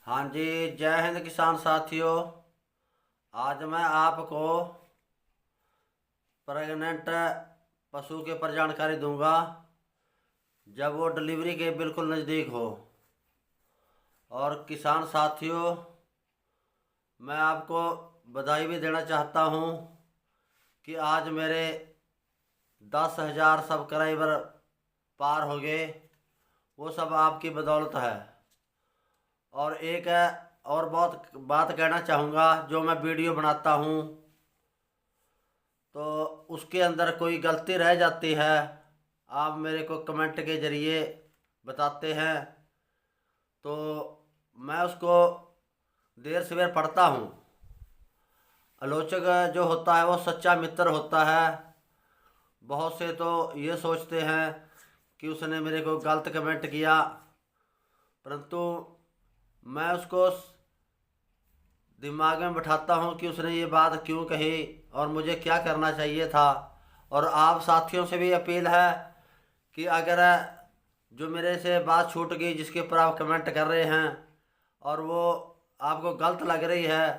हाँ जी। जय हिंद किसान साथियों। आज मैं आपको प्रेग्नेंट पशु के ऊपर जानकारी दूंगा जब वो डिलीवरी के बिल्कुल नज़दीक हो। और किसान साथियों, मैं आपको बधाई भी देना चाहता हूँ कि आज मेरे 10,000 सब्सक्राइबर पार हो गए। वो सब आपकी बदौलत है। और एक और बहुत बात कहना चाहूँगा, जो मैं वीडियो बनाता हूँ तो उसके अंदर कोई गलती रह जाती है, आप मेरे को कमेंट के ज़रिए बताते हैं तो मैं उसको देर सवेर पढ़ता हूँ। आलोचक जो होता है वो सच्चा मित्र होता है। बहुत से तो ये सोचते हैं कि उसने मेरे को गलत कमेंट किया, परंतु मैं उसको दिमाग में बैठाता हूँ कि उसने ये बात क्यों कही और मुझे क्या करना चाहिए था। और आप साथियों से भी अपील है कि अगर जो मेरे से बात छूट गई, जिसके ऊपर आप कमेंट कर रहे हैं और वो आपको गलत लग रही है,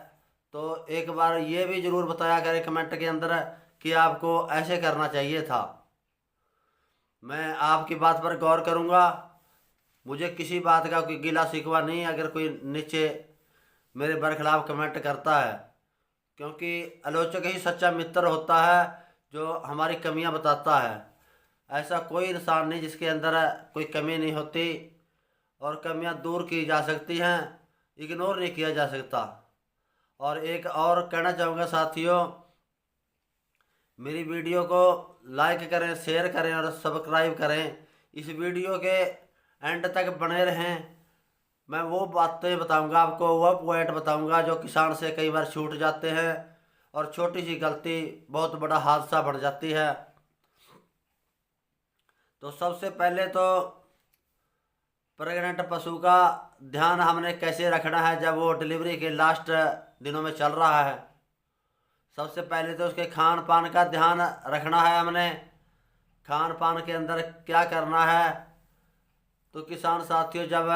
तो एक बार ये भी ज़रूर बताया करें कमेंट के अंदर कि आपको ऐसे करना चाहिए था। मैं आपकी बात पर गौर करूँगा। मुझे किसी बात का कोई गिला शिकवा नहीं अगर कोई नीचे मेरे बरखिलाफ कमेंट करता है, क्योंकि आलोचक ही सच्चा मित्र होता है जो हमारी कमियां बताता है। ऐसा कोई इंसान नहीं जिसके अंदर कोई कमी नहीं होती, और कमियां दूर की जा सकती हैं, इग्नोर नहीं किया जा सकता। और एक और कहना चाहूँगा साथियों, मेरी वीडियो को लाइक करें, शेयर करें और सब्सक्राइब करें। इस वीडियो के एंड तक बने रहें। मैं वो बातें बताऊंगा आपको, वो पॉइंट बताऊंगा जो किसान से कई बार छूट जाते हैं और छोटी सी गलती बहुत बड़ा हादसा बढ़ जाती है। तो सबसे पहले तो प्रेग्नेंट पशु का ध्यान हमने कैसे रखना है जब वो डिलीवरी के लास्ट दिनों में चल रहा है। सबसे पहले तो उसके खान पान का ध्यान रखना है हमने। खान पान के अंदर क्या करना है, तो किसान साथियों, जब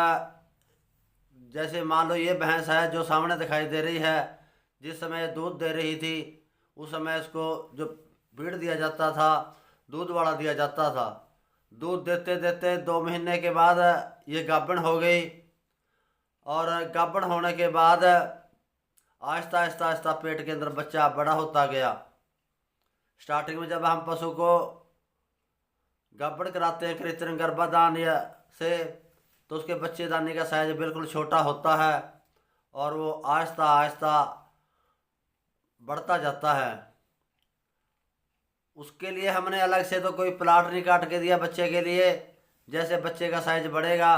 जैसे मान लो ये भैंस है जो सामने दिखाई दे रही है, जिस समय दूध दे रही थी उस समय इसको जो फीड दिया जाता था, दूध वाला दिया जाता था। दूध देते देते 2 महीने के बाद ये गाभिन हो गई, और गाभिन होने के बाद आहिस्ता आहिस्ता आहिस्ता पेट के अंदर बच्चा बड़ा होता गया। स्टार्टिंग में जब हम पशु को गाभिन कराते हैं कृत्रिम गर्भाधान या से, तो उसके बच्चेदानी का साइज बिल्कुल छोटा होता है और वो आहिस्ता आहिस्ता बढ़ता जाता है। उसके लिए हमने अलग से तो कोई प्लाट नहीं काट के दिया बच्चे के लिए। जैसे बच्चे का साइज बढ़ेगा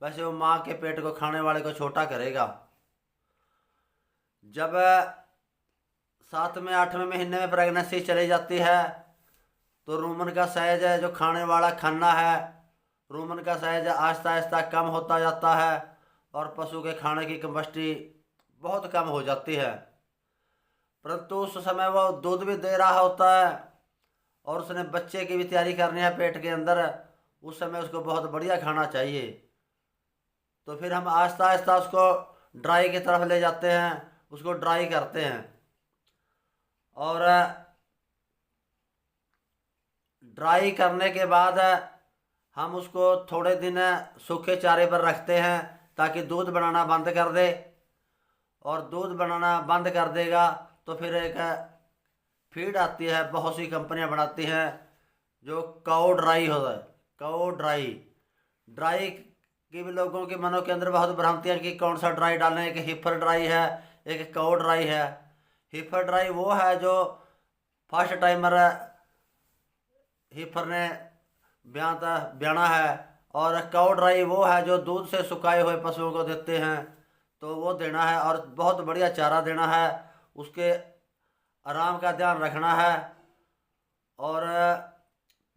वैसे वो माँ के पेट को खाने वाले को छोटा करेगा। जब 7वें 8वें महीने में प्रेगनेंसी चली जाती है तो रूमन का साइज है, जो खाने वाला खाना है, रूमन का साइज आहिस्ता आहिस्ता कम होता जाता है और पशु के खाने की कैपेसिटी बहुत कम हो जाती है। परंतु उस समय वो दूध भी दे रहा होता है और उसने बच्चे की भी तैयारी करनी है पेट के अंदर। उस समय उसको बहुत बढ़िया खाना चाहिए। तो फिर हम आहिस्ता आहिस्ता उसको ड्राई की तरफ ले जाते हैं, उसको ड्राई करते हैं। और ड्राई करने के बाद हम उसको थोड़े दिन सूखे चारे पर रखते हैं ताकि दूध बनाना बंद कर दे। और दूध बनाना बंद कर देगा तो फिर एक फीड आती है, बहुत सी कंपनियां बनाती हैं, जो काऊ ड्राई होता है। काऊ ड्राई ड्राई की भी लोगों के मनों के अंदर बहुत भ्रांतियाँ कि कौन सा ड्राई डालें। एक हिफर ड्राई है, एक काऊ ड्राई है। हिफर ड्राई वो है जो फर्स्ट टाइमर हिफर ने ब्याना है, और काऊ ड्राई वो है जो दूध से सुखाए हुए पशुओं को देते हैं, तो वो देना है और बहुत बढ़िया चारा देना है। उसके आराम का ध्यान रखना है और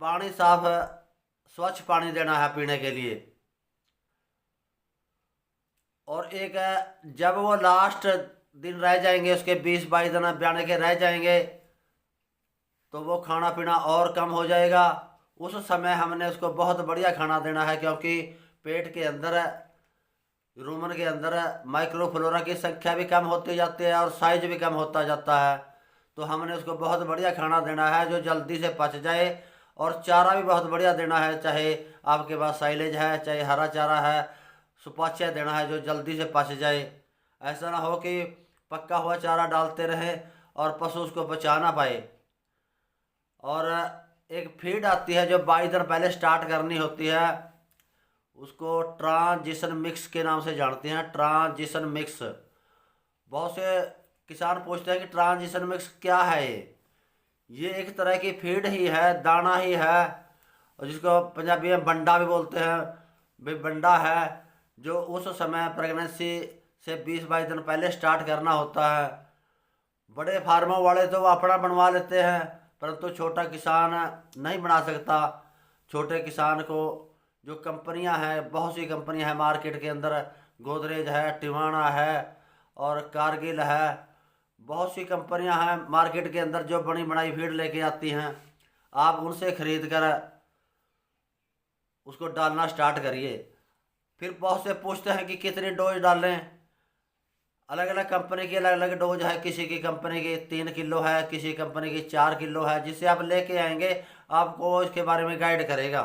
पानी साफ स्वच्छ पानी देना है पीने के लिए। और एक जब वो लास्ट दिन रह जाएंगे, उसके 20-22 दिन ब्याने के रह जाएंगे, तो वो खाना पीना और कम हो जाएगा। उस समय हमने उसको बहुत बढ़िया खाना देना है, क्योंकि पेट के अंदर रूमन के अंदर माइक्रोफ्लोरा की संख्या भी कम होती जाती है और साइज भी कम होता जाता है। तो हमने उसको बहुत बढ़िया खाना देना है जो जल्दी से पच जाए, और चारा भी बहुत बढ़िया देना है, चाहे आपके पास साइलेज है चाहे हरा चारा है, सुपाच्य देना है जो जल्दी से पच जाए। ऐसा ना हो कि पक्का हुआ चारा डालते रहे और पशु उसको पचा ना पाए। और एक फीड आती है जो 22 दिन पहले स्टार्ट करनी होती है, उसको ट्रांजिशन मिक्स के नाम से जानते हैं। ट्रांजिशन मिक्स, बहुत से किसान पूछते हैं कि ट्रांजिशन मिक्स क्या है। ये एक तरह की फीड ही है, दाना ही है, और जिसको पंजाबी में बंडा भी बोलते हैं। भाई बंडा है जो उस समय प्रेगनेंसी से 20-22 दिन पहले स्टार्ट करना होता है। बड़े फार्मों वाले तो वो अपना बनवा लेते हैं, परंतु छोटा किसान नहीं बना सकता। छोटे किसान को जो कंपनियां हैं, बहुत सी कंपनियां हैं मार्केट के अंदर, गोदरेज है, टिवाना है और कारगिल है, बहुत सी कंपनियां हैं मार्केट के अंदर जो बनी बनाई फीड लेके आती हैं। आप उनसे खरीद कर उसको डालना स्टार्ट करिए। फिर बहुत से पूछते हैं कि कितनी डोज डालें। अलग अलग कंपनी की अलग अलग डोज है, किसी की कंपनी की 3 किलो है, किसी कंपनी की 4 किलो है। जिससे आप लेके आएंगे आपको इसके बारे में गाइड करेगा।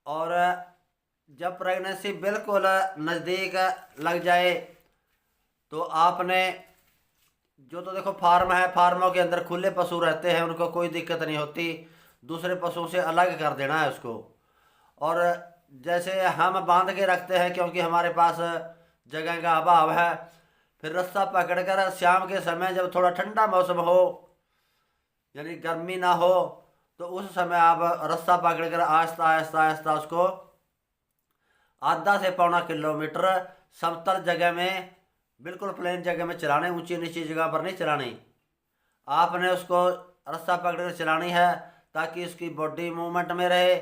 और जब प्रेगनेंसी बिल्कुल नज़दीक लग जाए तो आपने जो, तो देखो फार्म है, फार्मों के अंदर खुले पशु रहते हैं, उनको कोई दिक्कत नहीं होती, दूसरे पशुओं से अलग कर देना है उसको। और जैसे हम बांध के रखते हैं क्योंकि हमारे पास जगह का अभाव है, फिर रस्सा पकड़कर शाम के समय जब थोड़ा ठंडा मौसम हो, यानी गर्मी ना हो, तो उस समय आप रस्सा पकड़कर आहिस्ता आहिस्ता आहिस्ता उसको आधा से पौना किलोमीटर समतल जगह में, बिल्कुल प्लेन जगह में चलाने, ऊंची नीची जगह पर नहीं चलानी। आपने उसको रस्सा पकड़कर चलानी है ताकि उसकी बॉडी मूवमेंट में रहे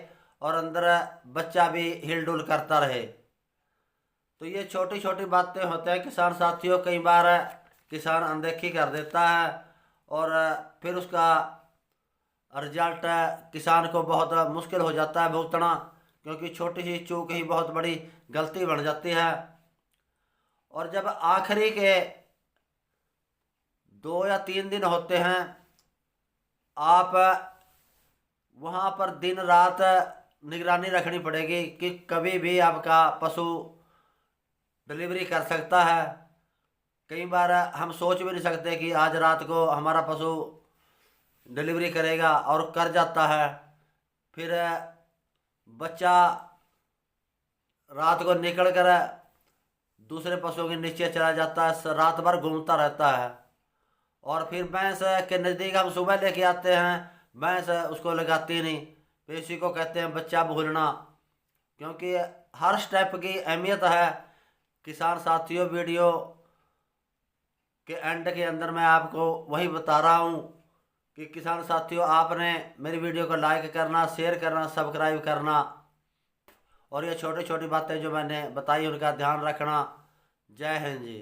और अंदर बच्चा भी हिल डुल करता रहे। तो ये छोटी छोटी बातें होते हैं किसान साथियों, कई बार किसान अनदेखी कर देता है और फिर उसका रिजल्ट किसान को बहुत मुश्किल हो जाता है भुगतना, क्योंकि छोटी सी चूक ही बहुत बड़ी गलती बन जाती है। और जब आखिरी के 2 या 3 दिन होते हैं, आप वहाँ पर दिन रात निगरानी रखनी पड़ेगी कि कभी भी आपका पशु डिलीवरी कर सकता है। कई बार हम सोच भी नहीं सकते कि आज रात को हमारा पशु डिलीवरी करेगा, और कर जाता है। फिर बच्चा रात को निकल कर दूसरे पशुओं के नीचे चला जाता है, रात भर घूमता रहता है। और फिर भैंस के नज़दीक हम सुबह लेके आते हैं, भैंस उसको लगाती नहीं। तो इसी को कहते हैं बच्चा भूलना, क्योंकि हर स्टेप की अहमियत है। किसान साथियों, वीडियो के एंड के अंदर मैं आपको वही बता रहा हूँ कि किसान साथियों, आपने मेरी वीडियो को लाइक करना, शेयर करना, सब्सक्राइब करना, और ये छोटी छोटी बातें जो मैंने बताई उनका ध्यान रखना। जय हिंद जी।